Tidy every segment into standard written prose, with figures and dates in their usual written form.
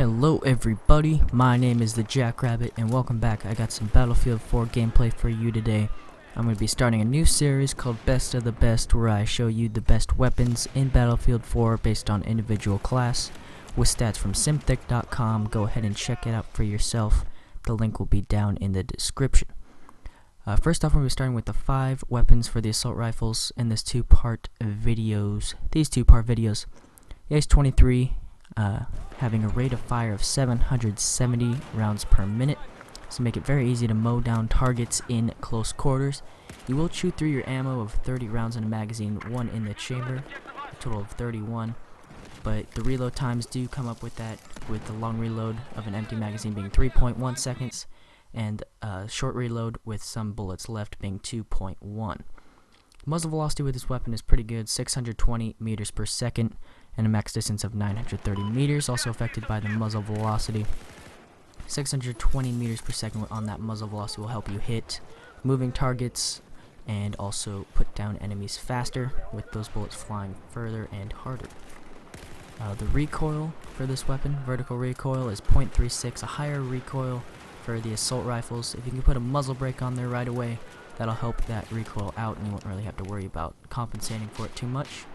Hello everybody, my name is the Jackrabbit and welcome back. I got some Battlefield 4 gameplay for you today. I'm going to be starting a new series called Best of the Best, where I show you the best weapons in Battlefield 4 based on individual class with stats from simthick.com. Go ahead and check it out for yourself. The link will be down in the description. First off, we're going to be starting with the 5 weapons for the assault rifles in this two-part videos. These two-part videos. The Ace-23 having a rate of fire of 770 rounds per minute, so make it very easy to mow down targets in close quarters. You will chew through your ammo of 30 rounds in a magazine, 1 in the chamber, a total of 31. But the reload times do come up with that, with the long reload of an empty magazine being 3.1 seconds, and short reload with some bullets left being 2.1. Muzzle velocity with this weapon is pretty good, 620 meters per second, and a max distance of 930 meters, also affected by the muzzle velocity. 620 meters per second on that muzzle velocity will help you hit moving targets and also put down enemies faster, with those bullets flying further and harder. The recoil for this weapon, vertical recoil, is 0.36, a higher recoil for the assault rifles. If you can put a muzzle brake on there right away, that'll help that recoil out and you won't really have to worry about compensating for it too much.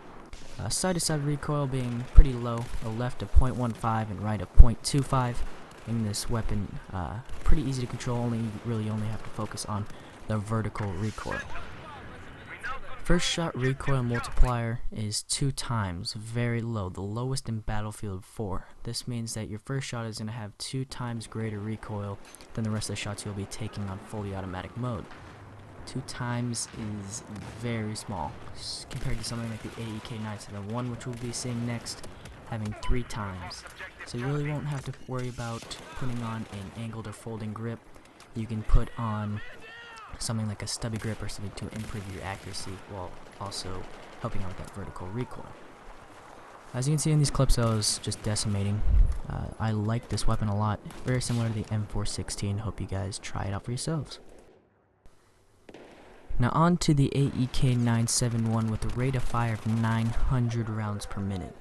Side-to-side recoil being pretty low, a left of 0.15 and right of 0.25. In this weapon, pretty easy to control, really only have to focus on the vertical recoil. First shot recoil multiplier is 2 times, very low, the lowest in Battlefield 4. This means that your first shot is going to have 2 times greater recoil than the rest of the shots you'll be taking on fully automatic mode. 2 times is very small compared to something like the AEK-971, which we'll be seeing next, having 3 times. So you really won't have to worry about putting on an angled or folding grip. You can put on something like a stubby grip or something to improve your accuracy while also helping out with that vertical recoil. As you can see in these clips, I was just decimating. I like this weapon a lot, very similar to the M416. Hope you guys try it out for yourselves. Now on to the AEK-971 with a rate of fire of 900 rounds per minute.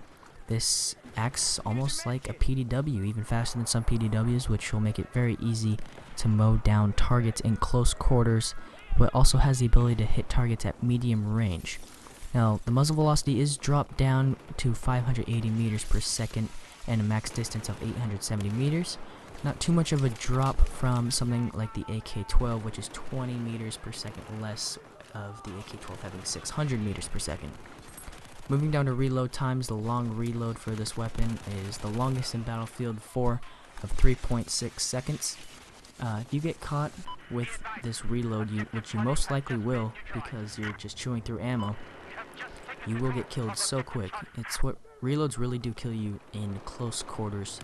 This acts almost like a PDW, even faster than some PDWs, which will make it very easy to mow down targets in close quarters, but also has the ability to hit targets at medium range. Now, the muzzle velocity is dropped down to 580 meters per second and a max distance of 870 meters. Not too much of a drop from something like the AK-12, which is 20 meters per second less, of the AK-12 having 600 meters per second. Moving down to reload times, the long reload for this weapon is the longest in Battlefield 4 of 3.6 seconds. If you get caught with this reload, which you most likely will because you're just chewing through ammo, you will get killed so quick. It's what reloads really do kill you in close quarters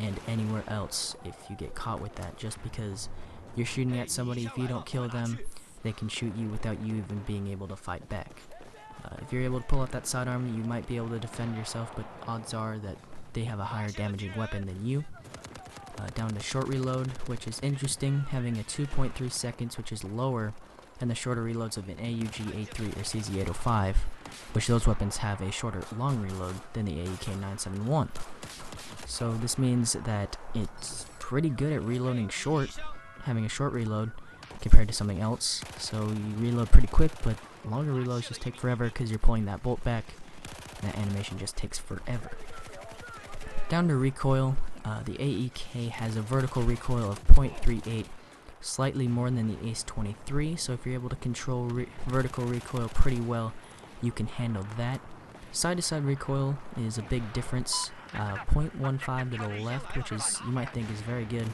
and anywhere else if you get caught with that, just because you're shooting at somebody. If you don't kill them, they can shoot you without you even being able to fight back. If you're able to pull out that sidearm, you might be able to defend yourself, but odds are that they have a higher damaging weapon than you. Down to short reload, which is interesting, having a 2.3 seconds, which is lower than the shorter reloads of an AUG-A3 or CZ-805, which those weapons have a shorter long reload than the AEK-971. So this means that it's pretty good at reloading short, having a short reload compared to something else. So you reload pretty quick, but longer reloads just take forever because you're pulling that bolt back, and that animation just takes forever. Down to recoil, the AEK has a vertical recoil of 0.38, slightly more than the Ace-23, so if you're able to control vertical recoil pretty well, you can handle that. Side-to-side recoil is a big difference, 0.15 to the left, which is, you might think is very good.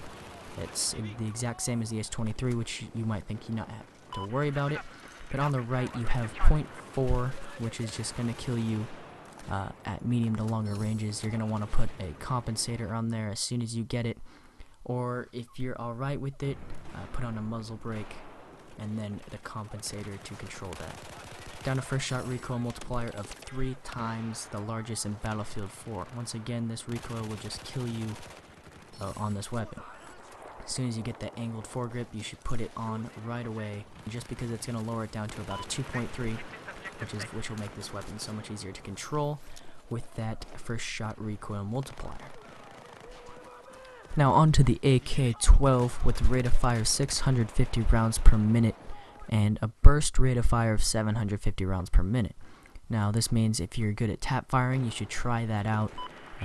It's the exact same as the Ace-23, which you might think you not have to worry about it. But on the right, you have 0.4, which is just going to kill you at medium to longer ranges. You're going to want to put a compensator on there as soon as you get it. Or if you're alright with it, put on a muzzle brake and then the compensator to control that. Down to first shot recoil multiplier of 3 times the largest in Battlefield 4. Once again, this recoil will just kill you on this weapon. As soon as you get that angled foregrip, you should put it on right away, just because it's going to lower it down to about a 2.3, which will make this weapon so much easier to control with that first shot recoil multiplier. Now on to the AK-12 with a rate of fire of 650 rounds per minute and a burst rate of fire of 750 rounds per minute. Now this means if you're good at tap firing, you should try that out,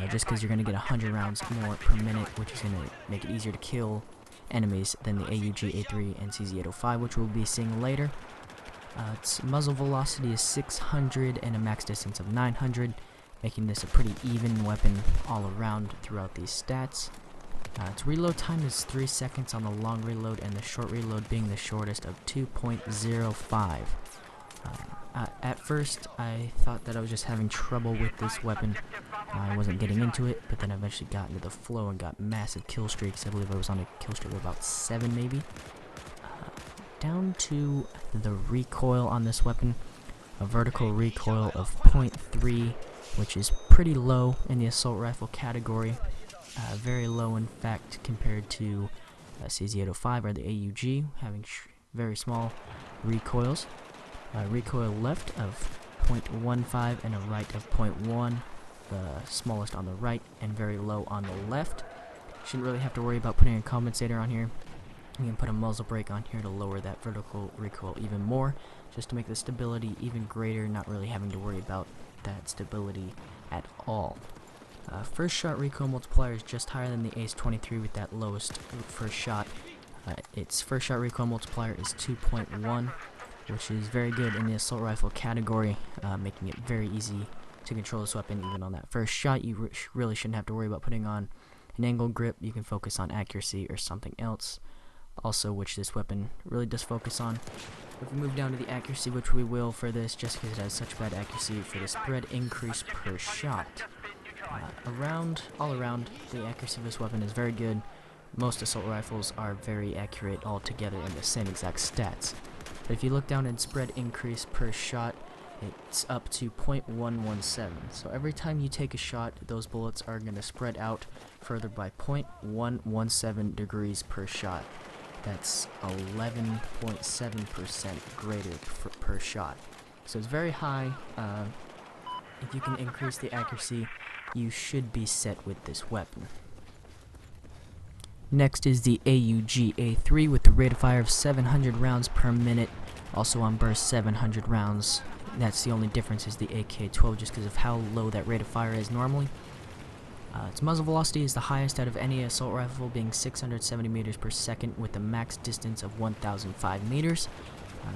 just because you're going to get 100 rounds more per minute, which is going to make it easier to kill enemies than the AUG, A3, and CZ805, which we'll be seeing later. Its muzzle velocity is 600 and a max distance of 900, making this a pretty even weapon all around throughout these stats. Its reload time is 3 seconds on the long reload, and the short reload being the shortest of 2.05. At first, I thought that I was just having trouble with this weapon. I wasn't getting into it, but then I eventually got into the flow and got massive kill streaks. I believe I was on a kill streak of about 7 maybe. Down to the recoil on this weapon, a vertical recoil of 0.3, which is pretty low in the assault rifle category. Very low, in fact, compared to CZ805 or the AUG, having very small recoils. Recoil left of 0.15 and a right of 0.1, the smallest on the right and very low on the left. Shouldn't really have to worry about putting a compensator on here. You can put a muzzle brake on here to lower that vertical recoil even more, just to make the stability even greater, not really having to worry about that stability at all. First shot recoil multiplier is just higher than the ACE-23 with that lowest first shot. Its first shot recoil multiplier is 2.1, which is very good in the assault rifle category, making it very easy to control this weapon even on that first shot. You really shouldn't have to worry about putting on an angle grip. You can focus on accuracy or something else, also which this weapon really does focus on. If we move down to the accuracy, which we will for this, just because it has such bad accuracy, for the spread increase per shot. All around, the accuracy of this weapon is very good. Most assault rifles are very accurate altogether in the same exact stats. But if you look down in spread increase per shot, it's up to 0.117. So every time you take a shot, those bullets are going to spread out further by 0.117 degrees per shot. That's 11.7% greater per shot. So it's very high. If you can increase the accuracy, you should be set with this weapon. Next is the AUG A3 with the rate of fire of 700 rounds per minute, also on burst 700 rounds. That's the only difference, is the AK-12, just because of how low that rate of fire is normally. Its muzzle velocity is the highest out of any assault rifle, being 670 meters per second with a max distance of 1,005 meters.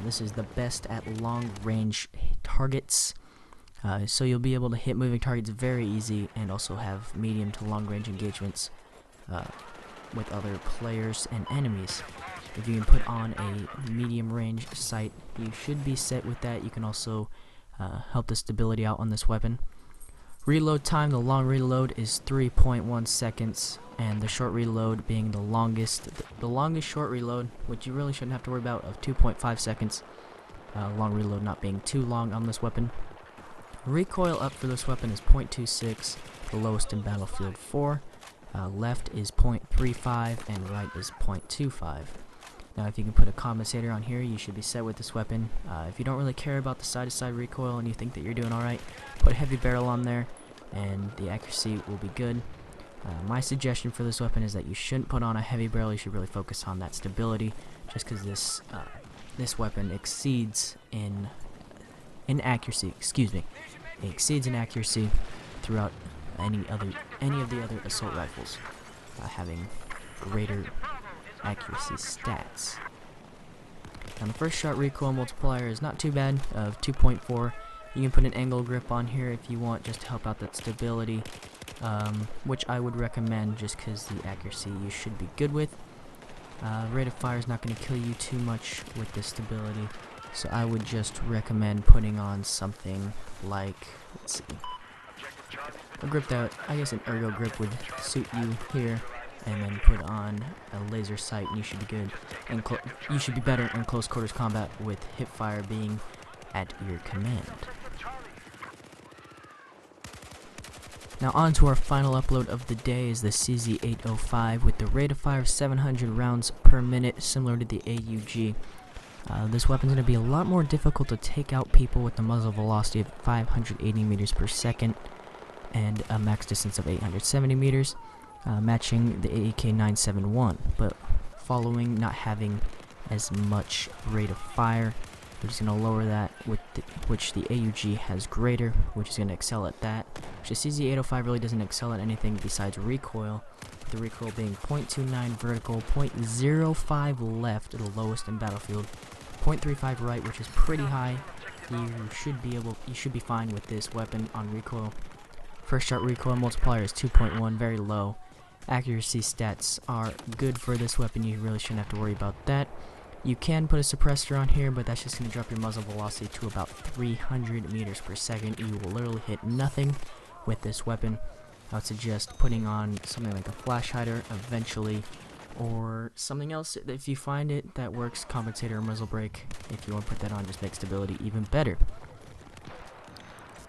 This is the best at long range targets. So you'll be able to hit moving targets very easy, and also have medium to long range engagements with other players and enemies. If you can put on a medium range sight, you should be set with that. You can also help the stability out on this weapon. Reload time, the long reload is 3.1 seconds, and the short reload being the longest short reload, which you really shouldn't have to worry about, of 2.5 seconds. Long reload not being too long on this weapon. Recoil up for this weapon is 0.26, the lowest in Battlefield 4. Left is 0.35 and right is 0.25. Now if you can put a compensator on here, you should be set with this weapon. If you don't really care about the side-to-side recoil and you think that you're doing alright, put a heavy barrel on there and the accuracy will be good. My suggestion for this weapon is that you shouldn't put on a heavy barrel. You should really focus on that stability, just because this weapon exceeds in accuracy. It exceeds in accuracy throughout any of the other assault rifles, having greater accuracy stats. Now the first shot recoil multiplier is not too bad, of 2.4. You can put an angle grip on here if you want, just to help out that stability, which I would recommend just because the accuracy you should be good with. Rate of fire is not going to kill you too much with the stability, so I would just recommend putting on something like, let's see, a grip that, I guess an ergo grip would suit you here, and then put on a laser sight and you should be good. And you should be better in close quarters combat, with hip fire being at your command. Now on to our final upload of the day is the CZ805 with the rate of fire of 700 rounds per minute, similar to the AUG. This weapon is going to be a lot more difficult to take out people with the muzzle velocity of 580 meters per second and a max distance of 870 meters. matching the AK-971, but following not having as much rate of fire, we're just going to lower that, with which the AUG has greater, which is going to excel at that. Which the CZ805 really doesn't excel at anything besides recoil, with the recoil being 0.29 vertical, 0.05 left, the lowest in Battlefield, 0.35 right, which is pretty high. You should be fine with this weapon on recoil. First shot recoil multiplier is 2.1, very low. Accuracy stats are good for this weapon, you really shouldn't have to worry about that. You can put a suppressor on here, but that's just going to drop your muzzle velocity to about 300 meters per second. You will literally hit nothing with this weapon. I would suggest putting on something like a flash hider eventually, or something else if you find it that works, compensator or muzzle brake. If you want to put that on, just make stability even better.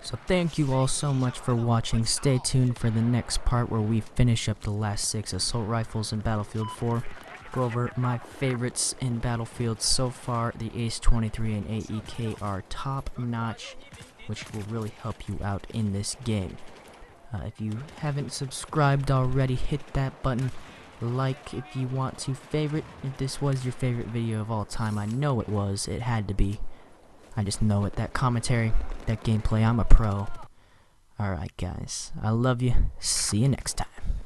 So thank you all so much for watching. Stay tuned for the next part where we finish up the last 6 assault rifles in Battlefield 4. Go over my favorites in Battlefield so far. The Ace 23 and AEK are top notch, which will really help you out in this game. If you haven't subscribed already, hit that button. Like if you want to. Favorite if this was your favorite video of all time. I know it was. It had to be. I just know it. That commentary, that gameplay, I'm a pro. Alright guys, I love you. See you next time.